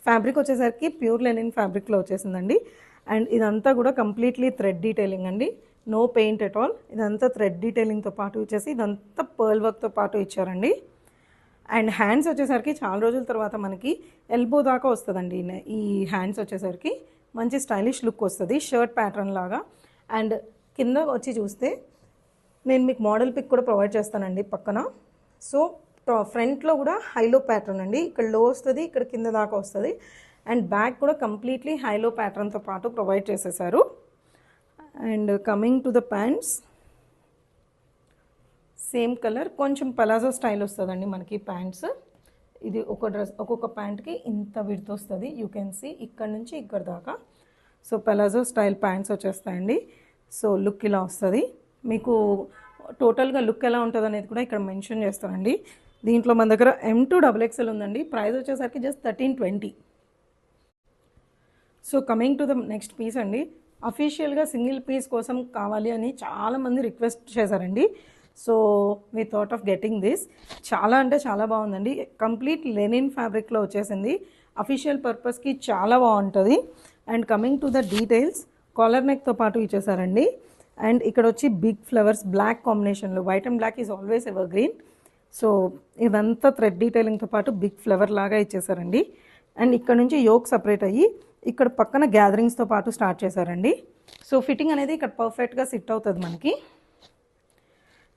ఫ్యాబ్రిక్ వచ్చేసరికి ప్యూర్ లెనిన్ ఫ్యాబ్రిక్లో వచ్చేసిందండి. అండ్ ఇదంతా కూడా కంప్లీట్లీ థ్రెడ్ డీటెయిలింగ్ అండి, నో పెయింట్ ఎట్ ఆల్. ఇదంతా థ్రెడ్ డీటెయిలింగ్తో పాటు ఇచ్చేసి ఇదంతా పర్ల్ వర్క్తో పాటు ఇచ్చారండి. అండ్ హ్యాండ్స్ వచ్చేసరికి చాలా రోజుల తర్వాత మనకి ఎల్బో దాకా వస్తుందండి. ఈ హ్యాండ్స్ వచ్చేసరికి మంచి స్టైలిష్ లుక్ వస్తుంది, షర్ట్ ప్యాటర్న్ లాగా. అండ్ కింద వచ్చి చూస్తే నేను మీకు మోడల్ పిక్ కూడా ప్రొవైడ్ చేస్తానండి పక్కన. సో ఫ్రంట్లో కూడా హైలో ప్యాటర్న్ అండి, ఇక్కడ లో వస్తుంది, ఇక్కడ కింద దాకా వస్తుంది. అండ్ బ్యాక్ కూడా కంప్లీట్లీ హైలో ప్యాటర్న్తో పాటు ప్రొవైడ్ చేసేసారు. And coming to the pants, same colour, కొంచెం పలాజో స్టైల్ వస్తుందండి మనకి ప్యాంట్స్. ఇది ఒక డ్రెస్, ఒక్కొక్క ప్యాంట్కి ఇంత విడ్త్ వస్తుంది. యూ కెన్ సీ ఇక్కడ నుంచి ఇక్కడ దాకా. సో పలాజో స్టైల్ ప్యాంట్స్ వచ్చేస్తాయండి. సో లుక్ ఇలా వస్తుంది మీకు. టోటల్గా లుక్ ఎలా ఉంటుంది అనేది కూడా ఇక్కడ మెన్షన్ చేస్తానండి. దీంట్లో మన దగ్గర M2 XXL ఉందండి. ప్రైస్ వచ్చేసరికి just 1320. So coming to the next piece అండి. అఫీషియల్గా సింగిల్ పీస్ కోసం కావాలి అని చాలామంది రిక్వెస్ట్ చేశారండి. So we thought of getting this. చాలా అంటే చాలా బాగుందండి. కంప్లీట్ లెనిన్ ఫ్యాబ్రిక్లో వచ్చేసింది. అఫీషియల్ పర్పస్కి చాలా బాగుంటుంది. And coming to the details, collar నెక్తో పాటు ఇచ్చేసారండి. అండ్ ఇక్కడ వచ్చి బిగ్ ఫ్లవర్స్ బ్లాక్ కాంబినేషన్లో, white and black is always evergreen. So ఇదంతా థ్రెడ్ డీటెయిలింగ్తో పాటు బిగ్ ఫ్లవర్ లాగా ఇచ్చేసారండి. అండ్ ఇక్కడ నుంచి యోక్ సపరేట్ అయ్యి ఇక్కడ పక్కన గ్యాదరింగ్స్తో పాటు స్టార్ట్ చేశారండి. సో ఫిట్టింగ్ అనేది ఇక్కడ పర్ఫెక్ట్గా సిట్ అవుతుంది మనకి.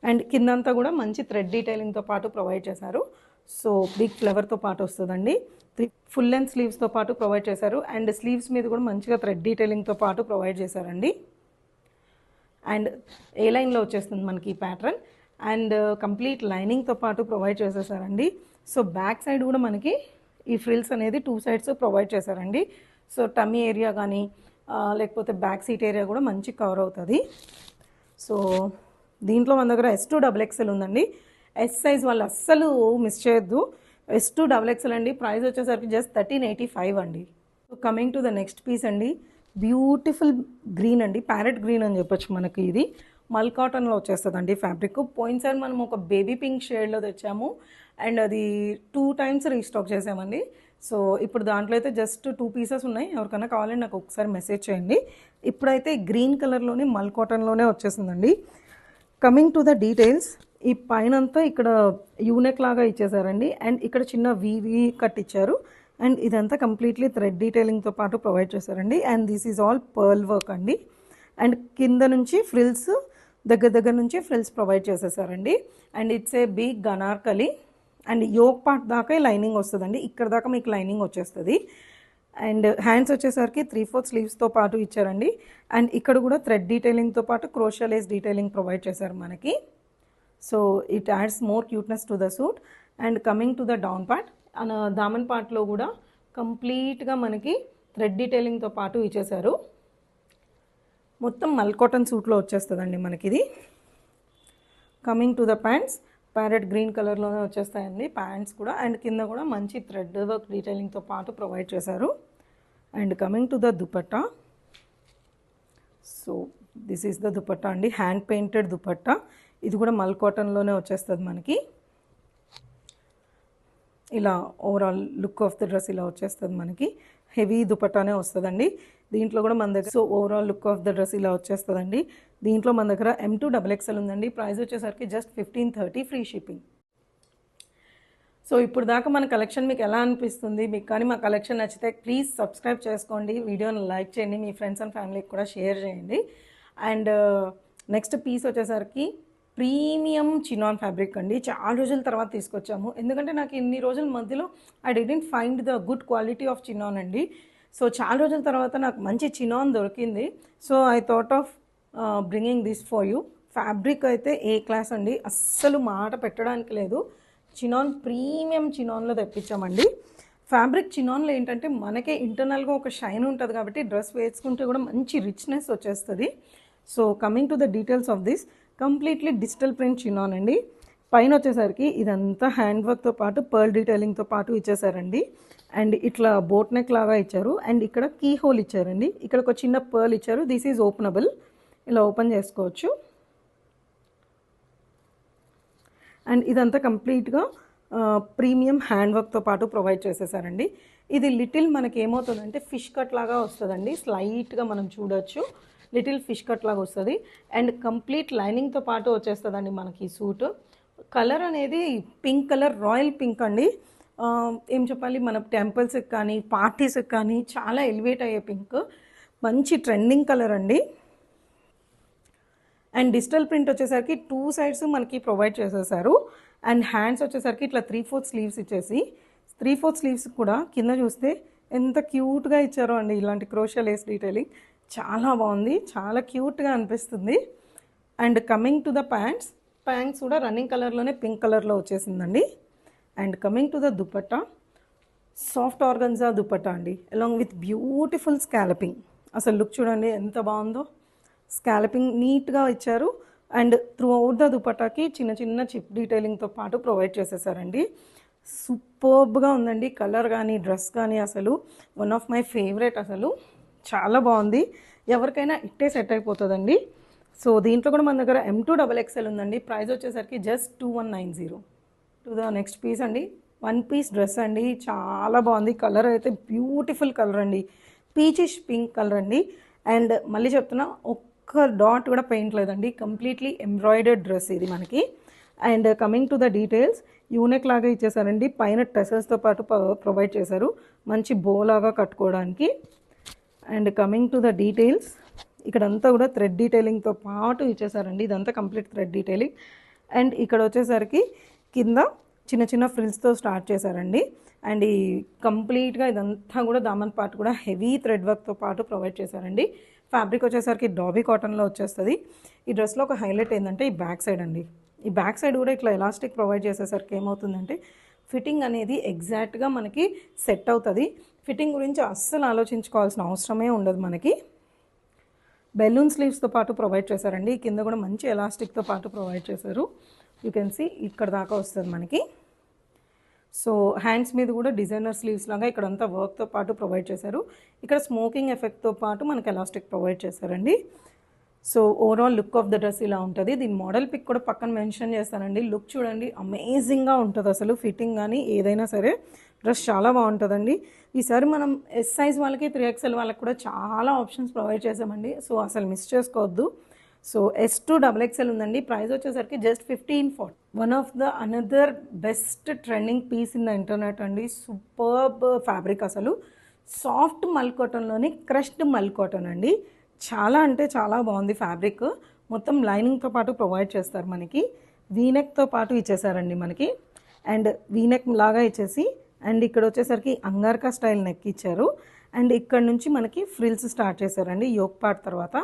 అండ్ కిందంతా కూడా మంచి థ్రెడ్ డీటెయిలింగ్తో పాటు ప్రొవైడ్ చేశారు. సో బిగ్ ఫ్లవర్తో పాటు వస్తుందండి. ఫుల్ లెంత్ స్లీవ్స్తో పాటు ప్రొవైడ్ చేశారు. అండ్ స్లీవ్స్ మీద కూడా మంచిగా థ్రెడ్ డీటెయిలింగ్తో పాటు ప్రొవైడ్ చేశారండి. అండ్ ఏ లైన్లో వచ్చేస్తుంది మనకి ఈ ప్యాటర్న్. అండ్ కంప్లీట్ లైనింగ్తో పాటు ప్రొవైడ్ చేసేసారండి. సో బ్యాక్ సైడ్ కూడా మనకి ఈ ఫ్రిల్స్ అనేది 2 సైడ్స్ ప్రొవైడ్ చేశారండి. సో టమ్మీ ఏరియా కానీ లేకపోతే బ్యాక్ సీట్ ఏరియా కూడా మంచి కవర్ అవుతుంది. సో దీంట్లో మన దగ్గర S2 XXL ఉందండి. ఎస్ సైజ్ వాళ్ళు అస్సలు మిస్ చేయొద్దు. S2 XXL అండి. ప్రైస్ వచ్చేసరికి జస్ట్ 1385 అండి. So coming to the next piece అండి. బ్యూటిఫుల్ గ్రీన్ అండి, ప్యారెట్ గ్రీన్ అని చెప్పొచ్చు. మనకి ఇది మల్ కాటన్లో వచ్చేస్తుందండి ఫ్యాబ్రిక్. పోయినసారి మనం ఒక బేబీ పింక్ షేడ్లో తెచ్చాము అండ్ అది 2 టైమ్స్ రీస్టాక్ చేసామండి. సో ఇప్పుడు దాంట్లో అయితే జస్ట్ 2 పీసెస్ ఉన్నాయి. ఎవరికైనా కావాలంటే నాకు ఒకసారి మెసేజ్ చేయండి. ఇప్పుడైతే గ్రీన్ కలర్లోనే మల్ కాటన్లోనే వచ్చేసిందండి. కమింగ్ టు ద డీటెయిల్స్, ఈ పైనంతా ఇక్కడ యూనెక్ లాగా ఇచ్చేసారండి. అండ్ ఇక్కడ చిన్న వీవీ కట్ ఇచ్చారు. అండ్ ఇదంతా కంప్లీట్లీ థ్రెడ్ డీటెయిలింగ్తో పాటు ప్రొవైడ్ చేశారండి. And this is all pearl work అండి. అండ్ కింద నుంచి ఫ్రిల్స్ దగ్గర నుంచి ఫ్రిల్స్ ప్రొవైడ్ చేసేసారండి. అండ్ ఇట్స్ ఏ బిగ్ గనార్కలి. అండ్ యోక్ పార్ట్ దాకా లైనింగ్ వస్తుందండి. ఇక్కడ దాకా మీకు లైనింగ్ వచ్చేస్తుంది. అండ్ హ్యాండ్స్ వచ్చేసరికి 3/4 స్లీవ్స్తో పాటు ఇచ్చారండి. అండ్ ఇక్కడ కూడా థ్రెడ్ డీటెయిలింగ్తో పాటు క్రోషియా లేస్ డీటెయిలింగ్ ప్రొవైడ్ చేశారు మనకి. So it adds more cuteness to the suit. And coming to the down part, దామన్ పార్ట్లో కూడా కంప్లీట్గా మనకి థ్రెడ్ డీటెయిలింగ్తో పాటు ఇచ్చేశారు. మొత్తం మల్ కాటన్ సూట్లో వచ్చేస్తుందండి మనకి ఇది. Coming to the pants, parrot green కలర్లోనే వచ్చేస్తాయండి ప్యాంట్స్ కూడా. అండ్ కింద కూడా మంచి థ్రెడ్ వర్క్ డీటెయిలింగ్తో పాటు ప్రొవైడ్ చేశారు. And coming to the dupatta, so this is the dupatta అండి, హ్యాండ్ పెయింటెడ్ దుపట్టా. ఇది కూడా మల్ కాటన్లోనే వచ్చేస్తుంది మనకి. ఇలా overall look of the dress ఇలా వచ్చేస్తుంది మనకి. హెవీ దుపట్టానే వస్తుందండి దీంట్లో కూడా మన దగ్గర. So overall look of the dress ఇలా వచ్చేస్తుందండి. దీంట్లో మన దగ్గర M2 XXL ఉందండి. ప్రైస్ వచ్చేసరికి జస్ట్ 1530 ఫ్రీ షిప్పింగ్. సో ఇప్పుడు దాకా మన కలెక్షన్ మీకు ఎలా అనిపిస్తుంది? మీకు కానీ మా కలెక్షన్ నచ్చితే ప్లీజ్ సబ్స్క్రైబ్ చేసుకోండి, వీడియోని లైక్ చేయండి, మీ ఫ్రెండ్స్ అండ్ ఫ్యామిలీకి కూడా షేర్ చేయండి. అండ్ నెక్స్ట్ పీస్ వచ్చేసరికి ప్రీమియం చినాన్ ఫ్యాబ్రిక్ అండి. చాలా రోజుల తర్వాత తీసుకొచ్చాము, ఎందుకంటే నాకు ఇన్ని రోజుల మధ్యలో I didn't find the good quality of chinon అండి. సో చాలా రోజుల తర్వాత నాకు మంచి చినాన్ దొరికింది. So I thought of bringing this for you. Fabric అయితే ఏ క్లాస్ అండి, అస్సలు మాట పెట్టడానికి లేదు. చినాన్ ప్రీమియం చినాన్లో తెప్పించామండి. ఫ్యాబ్రిక్ చినాన్లో ఏంటంటే మనకే ఇంటర్నల్గా ఒక షైన్ ఉంటుంది కాబట్టి డ్రెస్ వేసుకుంటే కూడా మంచి రిచ్నెస్ వచ్చేస్తుంది. So coming to the details of this, completely digital print chinon అండి. పైన వచ్చేసరికి ఇదంతా హ్యాండ్ వర్క్తో పాటు పర్ల్ డీటెయిలింగ్తో పాటు ఇచ్చేసారండి. అండ్ ఇట్లా బోట్ నెక్ లాగా ఇచ్చారు. అండ్ ఇక్కడ కీ హోల్ ఇచ్చారండి. ఇక్కడ ఒక చిన్న పర్ల్ ఇచ్చారు. దిస్ ఈజ్ ఓపెనబుల్, ఇలా ఓపెన్ చేసుకోవచ్చు. అండ్ ఇదంతా కంప్లీట్గా ప్రీమియం హ్యాండ్ వర్క్తో పాటు ప్రొవైడ్ చేసేసారండి. ఇది లిటిల్ మనకి ఏమవుతుందంటే ఫిష్ కట్ లాగా వస్తుందండి. స్లైట్గా మనం చూడొచ్చు, లిటిల్ ఫిష్ కట్ లాగా వస్తుంది. అండ్ కంప్లీట్ లైనింగ్తో పాటు వచ్చేస్తుందండి మనకి ఈ సూట్. కలర్ అనేది పింక్ కలర్, రాయల్ పింక్ అండి. ఏం చెప్పాలి, మన టెంపుల్స్కి కానీ పార్టీస్కి కానీ చాలా ఎలివేట్ అయ్యే పింక్. మంచి ట్రెండింగ్ కలర్ అండి. అండ్ డిజిటల్ ప్రింట్ వచ్చేసరికి 2 సైడ్స్ మనకి ప్రొవైడ్ చేసేసారు. అండ్ హ్యాండ్స్ వచ్చేసరికి ఇట్లా 3/4 స్లీవ్స్ ఇచ్చేసి 3/4 స్లీవ్స్ కూడా కింద చూస్తే ఎంత క్యూట్గా ఇచ్చారో అండి. ఇలాంటి క్రోషియా లేస్ డీటెయిలింగ్ చాలా బాగుంది, చాలా క్యూట్గా అనిపిస్తుంది. And coming to the pants, pants కూడా రన్నింగ్ కలర్లోనే పింక్ కలర్లో వచ్చేసిందండి. And coming to the dupatta, soft organza dupatta అండి, అలాంగ్ విత్ బ్యూటిఫుల్ స్కాలపింగ్. అసలు లుక్ చూడండి ఎంత బాగుందో. స్కాలపింగ్ నీట్గా ఇచ్చారు. అండ్ త్రూ అవుట్ ద దుపట్టాకి చిన్న చిన్న చిప్ డీటెయిలింగ్తో పాటు ప్రొవైడ్ చేసేసారండి. సూపర్బ్గా ఉందండి. కలర్ కానీ డ్రెస్ కానీ అసలు వన్ ఆఫ్ మై ఫేవరెట్. అసలు చాలా బాగుంది. ఎవరికైనా ఇట్టే సెట్ అయిపోతుందండి. సో దీంట్లో కూడా మన దగ్గర M2XXL ఉందండి. ప్రైస్ వచ్చేసరికి just 2190. To the next piece అండి, వన్ పీస్ డ్రెస్ అండి. చాలా బాగుంది. కలర్ అయితే బ్యూటిఫుల్ కలర్ అండి, పీచిష్ పింక్ కలర్ అండి. అండ్ మళ్ళీ చెప్తున్నా, ఒక్క డాట్ కూడా పెయింట్ లేదండి. కంప్లీట్లీ ఎంబ్రాయిడర్డ్ డ్రెస్ ఇది మనకి. And coming to the details, U-neck లాగా ఇచ్చేసారండి. పైన టెసల్స్తో పాటు ప్రొవైడ్ చేశారు, మంచి బో లాగా కట్టుకోవడానికి. And coming to the details, ఇక్కడంతా కూడా థ్రెడ్ డీటెయిలింగ్తో పాటు ఇచ్చేసారండి. ఇదంతా కంప్లీట్ థ్రెడ్ డీటెయిలింగ్. అండ్ ఇక్కడ వచ్చేసరికి కింద చిన్న చిన్న ఫ్రిల్స్తో స్టార్ట్ చేశారండి. అండ్ ఈ కంప్లీట్గా ఇదంతా కూడా దామన్ పార్ట్ కూడా హెవీ థ్రెడ్ వర్క్తో పాటు ప్రొవైడ్ చేశారండి. ఫ్యాబ్రిక్ వచ్చేసరికి డాబీ కాటన్లో వచ్చేస్తుంది. ఈ డ్రెస్లో ఒక హైలైట్ ఏంటంటే ఈ బ్యాక్ సైడ్ అండి. ఈ బ్యాక్ సైడ్ కూడా ఇట్లా ఎలాస్టిక్ ప్రొవైడ్ చేసేసరికి ఏమవుతుందంటే ఫిట్టింగ్ అనేది ఎగ్జాక్ట్గా మనకి సెట్ అవుతుంది. ఫిట్టింగ్ గురించి అస్సలు ఆలోచించుకోవాల్సిన అవసరమే ఉండదు మనకి. బెలూన్ స్లీవ్స్తో పాటు ప్రొవైడ్ చేశారండి. కింద కూడా మంచి ఎలాస్టిక్తో పాటు ప్రొవైడ్ చేశారు. యూ కెన్ సీ ఇక్కడ దాకా వస్తుంది మనకి. సో హ్యాండ్స్ మీద కూడా డిజైనర్ స్లీవ్స్ లాగా ఇక్కడంతా వర్క్తో పాటు ప్రొవైడ్ చేశారు. ఇక్కడ స్మోకింగ్ ఎఫెక్ట్తో పాటు మనకి ఎలాస్టిక్ ప్రొవైడ్ చేశారండి. So overall look of the dress ఇలా ఉంటుంది. దీని మోడల్ పిక్ కూడా పక్కన మెన్షన్ చేస్తానండి. లుక్ చూడండి, అమేజింగ్గా ఉంటుంది అసలు. ఫిట్టింగ్ కానీ ఏదైనా సరే డ్రెస్ చాలా బాగుంటుందండి. ఈసారి మనం ఎస్ సైజ్ వాళ్ళకి 3XL వాళ్ళకి కూడా చాలా ఆప్షన్స్ ప్రొవైడ్ చేసామండి. సో అసలు మిస్ చేసుకోవద్దు. సో S2XXL ఉందండి. ప్రైస్ వచ్చేసరికి just 1540. One of the another best trending piece in the internet అండి. సూపర్బ్ ఫ్యాబ్రిక్ అసలు. సాఫ్ట్ మల్ కాటన్లోని క్రష్డ్ మల్ కాటన్ అండి. చాలా అంటే చాలా బాగుంది ఫ్యాబ్రిక్. మొత్తం లైనింగ్తో పాటు ప్రొవైడ్ చేస్తారు మనకి. వీనెక్తో పాటు ఇచ్చేసారండి మనకి. అండ్ వీనెక్ లాగా ఇచ్చేసి అండ్ ఇక్కడ వచ్చేసరికి అంగార్కా స్టైల్ నెక్ ఇచ్చారు. అండ్ ఇక్కడ నుంచి మనకి ఫ్రిల్స్ స్టార్ట్ చేశారండి యోక్ పార్ట్ తర్వాత.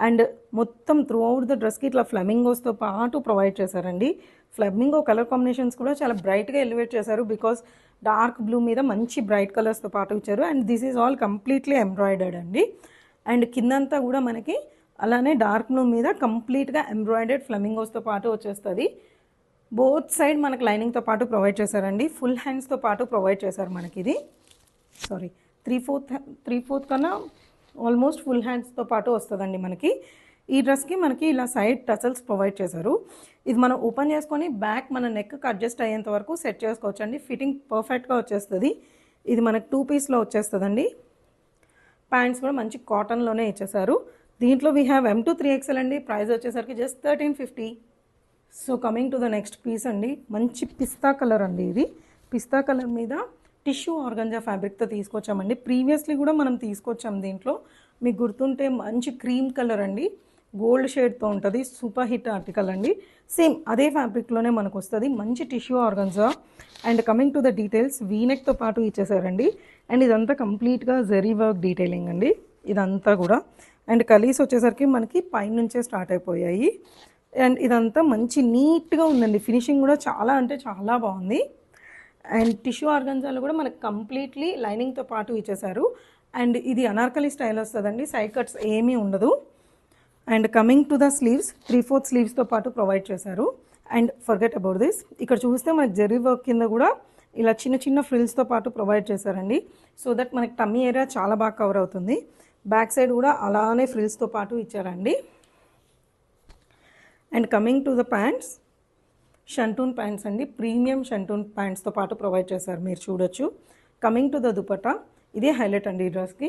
అండ్ మొత్తం త్రూ అవుట్ ద డ్రెస్కి ఇట్లా ఫ్లెమింగోస్తో పాటు ప్రొవైడ్ చేశారండి. ఫ్లెమింగో కలర్ కాంబినేషన్స్ కూడా చాలా బ్రైట్గా ఎలివేట్ చేశారు. బికాస్ డార్క్ బ్లూ మీద మంచి బ్రైట్ కలర్స్తో పాటు ఇచ్చారు. And this is all completely embroidered అండి. అండ్ కిందంతా కూడా మనకి అలానే డార్క్ బ్లూ మీద కంప్లీట్గా ఎంబ్రాయిడర్డ్ ఫ్లెమింగోస్తో పాటు వచ్చేస్తుంది. బోత్ సైడ్ మనకి లైనింగ్తో పాటు ప్రొవైడ్ చేశారండి. ఫుల్ హ్యాండ్స్తో పాటు ప్రొవైడ్ చేశారు మనకి. ఇది సారీ 3/4 కన్నా ఆల్మోస్ట్ ఫుల్ హ్యాండ్స్తో పాటు వస్తుందండి మనకి. ఈ డ్రెస్కి మనకి ఇలా సైడ్ టసల్స్ ప్రొవైడ్ చేశారు. ఇది మనం ఓపెన్ చేసుకొని బ్యాక్ మన నెక్కి అడ్జస్ట్ అయ్యేంత వరకు సెట్ చేసుకోవచ్చు అండి. ఫిట్టింగ్ పర్ఫెక్ట్గా వచ్చేస్తుంది. ఇది మనకి 2 పీస్లో వచ్చేస్తుందండి. ప్యాంట్స్ కూడా మంచి కాటన్లోనే ఇచ్చేసారు. దీంట్లో వీ హ్యావ్ M2XXL అండి. ప్రైస్ వచ్చేసరికి just 1350. So coming to the next piece అండి, మంచి పిస్తా కలర్ అండి. ఇది పిస్తా కలర్ మీద టిష్యూ ఆర్గంజా ఫ్యాబ్రిక్తో తీసుకొచ్చామండి. ప్రీవియస్లీ కూడా మనం తీసుకొచ్చాం. దీంట్లో మీకు గుర్తుంటే మంచి క్రీమ్ కలర్ అండి, గోల్డ్ షేడ్తో ఉంటుంది. సూపర్ హిట్ ఆర్టికల్ అండి. సేమ్ అదే ఫ్యాబ్రిక్లోనే మనకు వస్తుంది. మంచి tissue organza. And coming to the details, వీనెక్తో పాటు ఇచ్చేసారండి. అండ్ ఇదంతా కంప్లీట్గా జరీ వర్క్ డీటెయిలింగ్ అండి ఇదంతా కూడా. అండ్ కలీస్ వచ్చేసరికి మనకి పైనుంచే స్టార్ట్ అయిపోయాయి. అండ్ ఇదంతా మంచి నీట్గా ఉందండి. ఫినిషింగ్ కూడా చాలా అంటే చాలా బాగుంది. అండ్ టిష్యూ ఆర్గంజాలు కూడా మనకు కంప్లీట్లీ లైనింగ్తో పాటు ఇచ్చేసారు. అండ్ ఇది అనార్కలి స్టైల్ వస్తుందండి, సైడ్ కట్స్ ఏమీ ఉండదు. And coming to the sleeves, 3/4 స్లీవ్స్తో పాటు ప్రొవైడ్ చేశారు. అండ్ ఫర్గెట్ అబౌట్ దిస్, ఇక్కడ చూస్తే మనకి జరీ వర్క్ కింద కూడా ఇలా చిన్న చిన్న ఫ్రిల్స్తో పాటు ప్రొవైడ్ చేశారండి. సో దట్ మనకి టమ్మీ ఏరియా చాలా బాగా కవర్ అవుతుంది. బ్యాక్ సైడ్ కూడా అలానే ఫ్రిల్స్తో పాటు ఇచ్చారండి. And coming to the pants, shantoon pants అండి. ప్రీమియం షంటూన్ ప్యాంట్స్తో పాటు ప్రొవైడ్ చేశారు, మీరు చూడొచ్చు. కమింగ్ టు ద దుపట్టా, ఇదే హైలైట్ అండి ఈ డ్రెస్కి.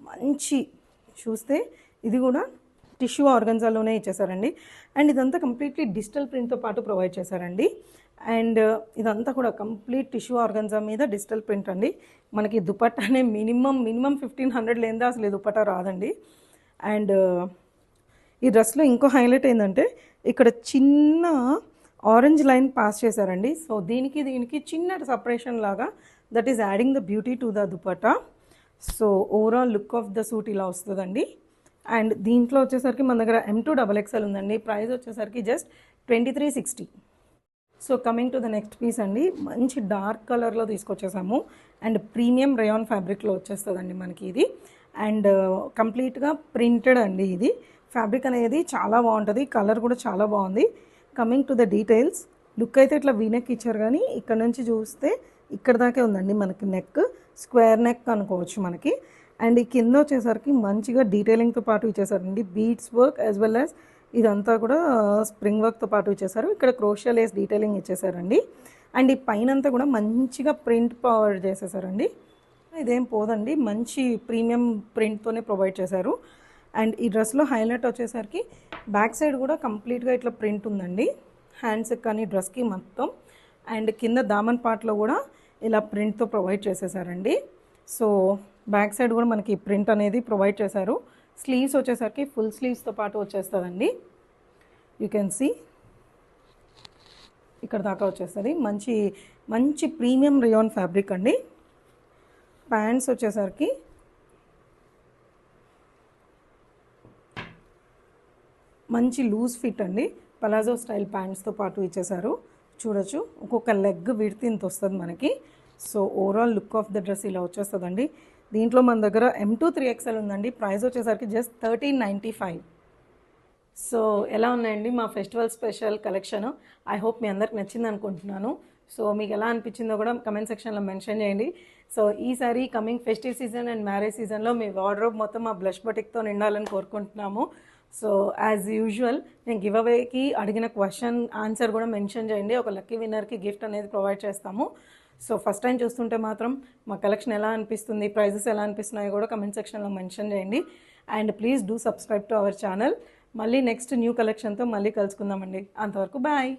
మంచి చూస్తే ఇది కూడా టిష్యూ ఆర్గన్జాలోనే ఇచ్చేసారండి. అండ్ ఇదంతా కంప్లీట్లీ డిజిటల్ ప్రింట్తో పాటు ప్రొవైడ్ చేశారండి. అండ్ ఇదంతా కూడా కంప్లీట్ టిష్యూ ఆర్గన్జా మీద డిజిటల్ ప్రింట్ అండి. మనకి దుపట్టానే మినిమం 1500 లేనిదా అసలు ఈ దుపట్టా రాదండి. అండ్ ఈ డ్రెస్లో ఇంకో హైలైట్ ఏంటంటే ఇక్కడ చిన్న ఆరెంజ్ లైన్ పాస్ చేశారండి. సో దీనికి చిన్న సపరేషన్ లాగా, that is adding the beauty to the dupatta. So overall look of the suit ఇలా వస్తుందండి. అండ్ దీంట్లో వచ్చేసరికి మన దగ్గర M2XXL ఉందండి. ప్రైస్ వచ్చేసరికి just 2360. So coming to the next piece అండి, మంచి డార్క్ కలర్లో తీసుకొచ్చేసాము అండ్ ప్రీమియం రేయాన్ ఫ్యాబ్రిక్లో వచ్చేస్తుందండి మనకి ఇది. అండ్ కంప్లీట్గా ప్రింటెడ్ అండి ఇది. ఫ్యాబ్రిక్ అనేది చాలా బాగుంటుంది, కలర్ కూడా చాలా బాగుంది. Coming to the details, look అయితే ఇట్లా వీనెక్ ఇచ్చారు, కానీ ఇక్కడ నుంచి చూస్తే ఇక్కడ దాకే ఉందండి మనకి నెక్, స్క్వేర్ నెక్ అనుకోవచ్చు మనకి. అండ్ ఈ కింద వచ్చేసరికి మంచిగా డీటెయిలింగ్తో పాటు ఇచ్చేసారండి, beads work as well as ఇదంతా కూడా స్ప్రింగ్ వర్క్తో పాటు ఇచ్చేసారు. ఇక్కడ క్రోషియా లేస్ డీటెయిలింగ్ ఇచ్చేసారండి. అండ్ ఈ పైన అంతా కూడా మంచిగా ప్రింట్ ప్రొవైడ్ చేసేసారండి. ఇదేం పోదండి, మంచి ప్రీమియం ప్రింట్తోనే ప్రొవైడ్ చేశారు. అండ్ ఈ డ్రెస్లో హైలైట్ వచ్చేసరికి బ్యాక్ సైడ్ కూడా కంప్లీట్గా ఇట్లా ప్రింట్ ఉందండి, హ్యాండ్స్కి కానీ డ్రెస్కి మొత్తం. అండ్ కింద దామన్ పార్ట్లో కూడా ఇలా ప్రింట్తో ప్రొవైడ్ చేసేసారండి. సో బ్యాక్ సైడ్ కూడా మనకి ప్రింట్ అనేది ప్రొవైడ్ చేశారు. స్లీవ్స్ వచ్చేసరికి ఫుల్ స్లీవ్స్తో పాటు వచ్చేస్తుందండి. యూ కెన్ సీ ఇక్కడ దాకా వచ్చేస్తుంది. మంచి మంచి ప్రీమియం రేయాన్ ఫ్యాబ్రిక్ అండి. ప్యాంట్స్ వచ్చేసరికి మంచి లూజ్ ఫిట్ అండి, పలాజో స్టైల్ ప్యాంట్స్తో పాటు ఇచ్చేసారు. చూడొచ్చు ఒక్కొక్క లెగ్ విడ్త్ ఇంత వస్తుంది మనకి. So overall look of the dress ఇలా వచ్చేస్తుందండి. దీంట్లో మన దగ్గర M2 3XL ఉందండి. ప్రైస్ వచ్చేసరికి జస్ట్ 1395. సో ఎలా ఉన్నాయండి మా festival special collection? I hope మీ అందరికి నచ్చింది అనుకుంటున్నాను. సో మీకు ఎలా అనిపించిందో కూడా కమెంట్ సెక్షన్లో మెన్షన్ చేయండి. సో ఈసారి coming festive season and marriage సీజన్లో మీ వార్డ్రోబ్ మొత్తం మా బ్లష్ బొటిక్తో నిండాలని కోరుకుంటున్నాము. సో యాజ్ యూజువల్ నేను గివ్ అవేకి అడిగిన క్వశ్చన్ ఆన్సర్ కూడా మెన్షన్ చేయండి, ఒక లక్కీ విన్నర్కి గిఫ్ట్ అనేది ప్రొవైడ్ చేస్తాము. సో ఫస్ట్ టైం చూస్తుంటే మాత్రం మా కలెక్షన్ ఎలా అనిపిస్తుంది, ప్రైజెస్ ఎలా అనిపిస్తున్నాయో కూడా కమెంట్ సెక్షన్లో మెన్షన్ చేయండి. And please do subscribe to our channel. మళ్ళీ నెక్స్ట్ న్యూ కలెక్షన్తో మళ్ళీ కలుసుకుందామండి. అంతవరకు బాయ్.